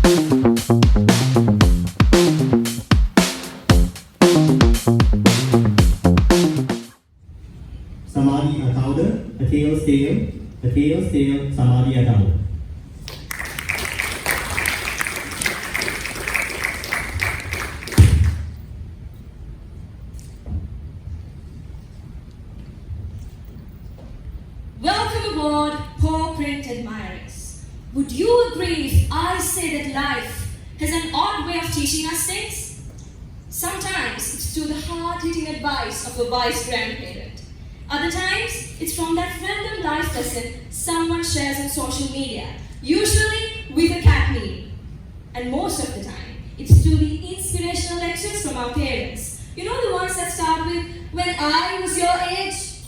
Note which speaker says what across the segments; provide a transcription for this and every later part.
Speaker 1: Samagi Athauda, a tail's tail, Samagi Athauda.
Speaker 2: Welcome aboard, paw print admirers. Would you agree if I say that life has an odd way of teaching us things? Sometimes it's through the hard-hitting advice of a wise grandparent. Other times, it's from that random life lesson someone shares on social media, usually with a cat meme. And most of the time, it's through the inspirational lectures from our parents. You know, the ones that start with, "When I was your age."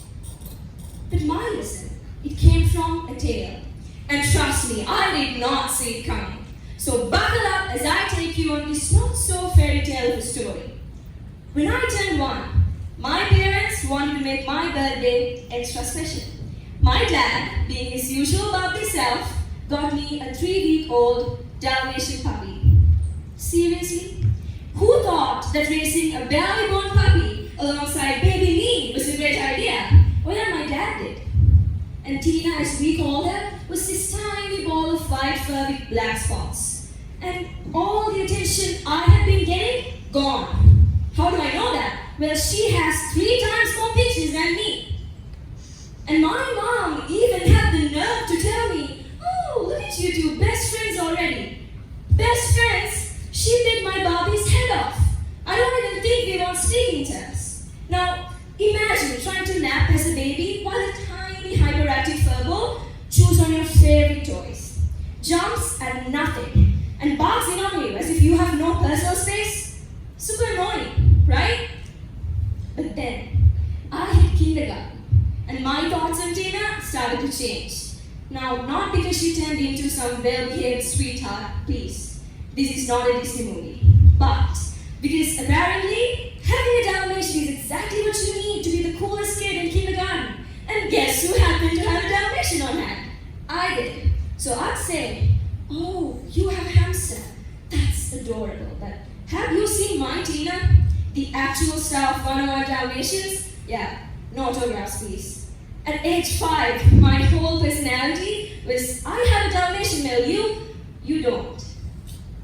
Speaker 2: But my lesson, it came from a tale. And trust me, I did not see it coming. So buckle up as I take you on this not-so-fairy tale of a story. When I turned 1, my parents wanted to make my birthday extra special. My dad, being his usual bubbly self, got me a 3-week-old Dalmatian puppy. Seriously? Who thought that raising a barely-born puppy alongside baby me was a great idea? Well, my dad did. And Tina, as we called her, was this tiny ball of white fur with black spots. And all the attention I had been getting, gone. How do I know that? Well, she has 3 times more pictures than me. And my mom even had the nerve to tell me, "Oh, look at you two, best friends already." Best friends? She bit my Barbie's head off. I don't even think we were on speaking terms. Now, imagine trying to nap as a baby while a tiny hyperactive furball chews on your favorite toys, jumps at nothing, and barks in on you as if you have no personal space. Super annoying, right? But then, I hit kindergarten, and my thoughts on Tina started to change. Now, not because she turned into some well-behaved sweetheart, please. This is not a Disney movie. But because apparently, having a Dalmatian is exactly what you need to be the coolest kid in kindergarten. And guess who happened to have a Dalmatian on hand? I did. So I'd say, "Oh, you have a hamster. That's adorable. But have you seen my Tina? The actual star of one of our Dalmatians? Yeah, no autographs, please." At age 5, my whole personality was, "I have a Dalmatian, Mel, you don't."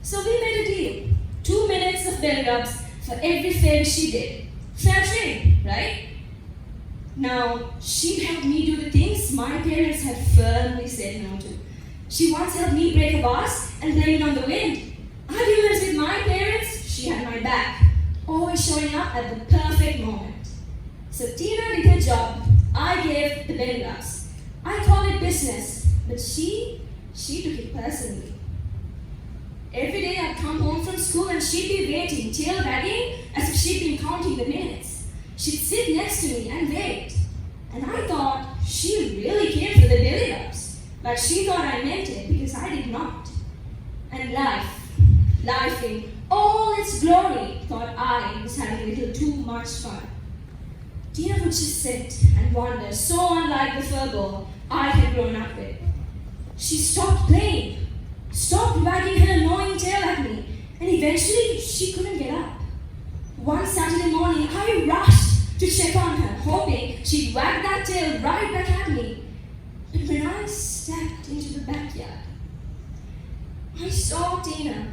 Speaker 2: So we made a deal. 2 minutes of belly rubs for every favor she did. Fair trade, right? Now, she'd help me do the things my parents had firmly said no to. She once helped me break a vase and blame it on the wind. Arguments with my parents, she had my back, always showing up at the perfect moment. So Tina did her job. I gave the belly rubs. I call it business, but she took it personally. Every day I'd come home from school and she'd be waiting, tail wagging, as if she'd been counting the minutes. She'd sit next to me and wait. And I thought she really came for the belly rubs, but she thought I meant it because I did not. And life in all its glory, thought I was having a little too much fun. Tina would just sit and wonder, so unlike the furball I had grown up with. She stopped playing, stopped wagging her annoying tail at me, and eventually she couldn't get up. One Saturday morning, I rushed to check on her, hoping she'd wag that tail right back at me. But when I stepped into the backyard, I saw Tina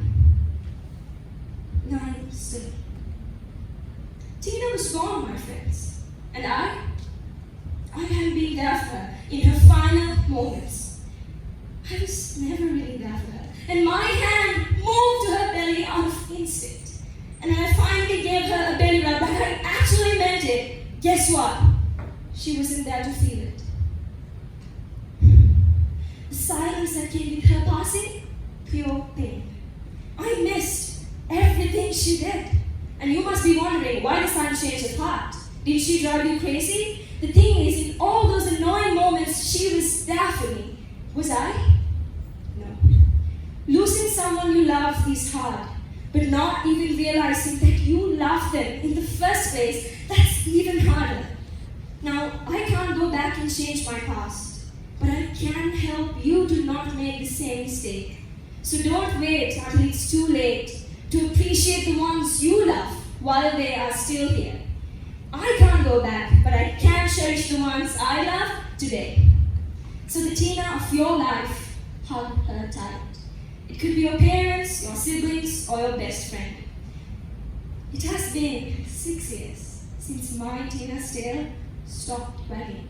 Speaker 2: lying still. Tina was gone, my friends, and I hadn't been there for her in her final moments. I was never really there for her, and my hand moved to her belly out of instinct. And when I finally gave her a belly rub, like I actually meant it, guess what? She wasn't there to feel it. The silence that came with her passing, pure pain. I missed everything she did. And you must be wondering why the sun changed her heart. Did she drive you crazy? The thing is, in all those annoying moments, she was there for me. Was I? No. Losing someone you love is hard. But not even realizing that you love them in the first place, that's even harder. Now, I can't go back and change my past, but I can help you to not make the same mistake. So don't wait until it's too late to appreciate the ones you love while they are still here. I can't go back, but I can cherish the ones I love today. So the Tina of your life, hug her tight. It could be your parents, your siblings, or your best friend. It has been 6 years since my Tina's tail stopped wagging.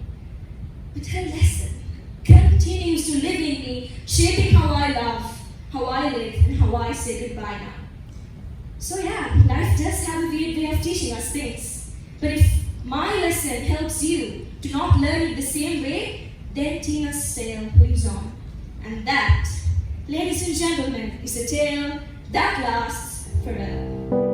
Speaker 2: But her lesson continues to live in me, shaping how I love, how I live, and how I say goodbye now. So yeah, life does have a weird way of teaching us things. But if my lesson helps you to not learn it the same way, then Tina's tale lives on. And that, ladies and gentlemen, is a tale that lasts forever.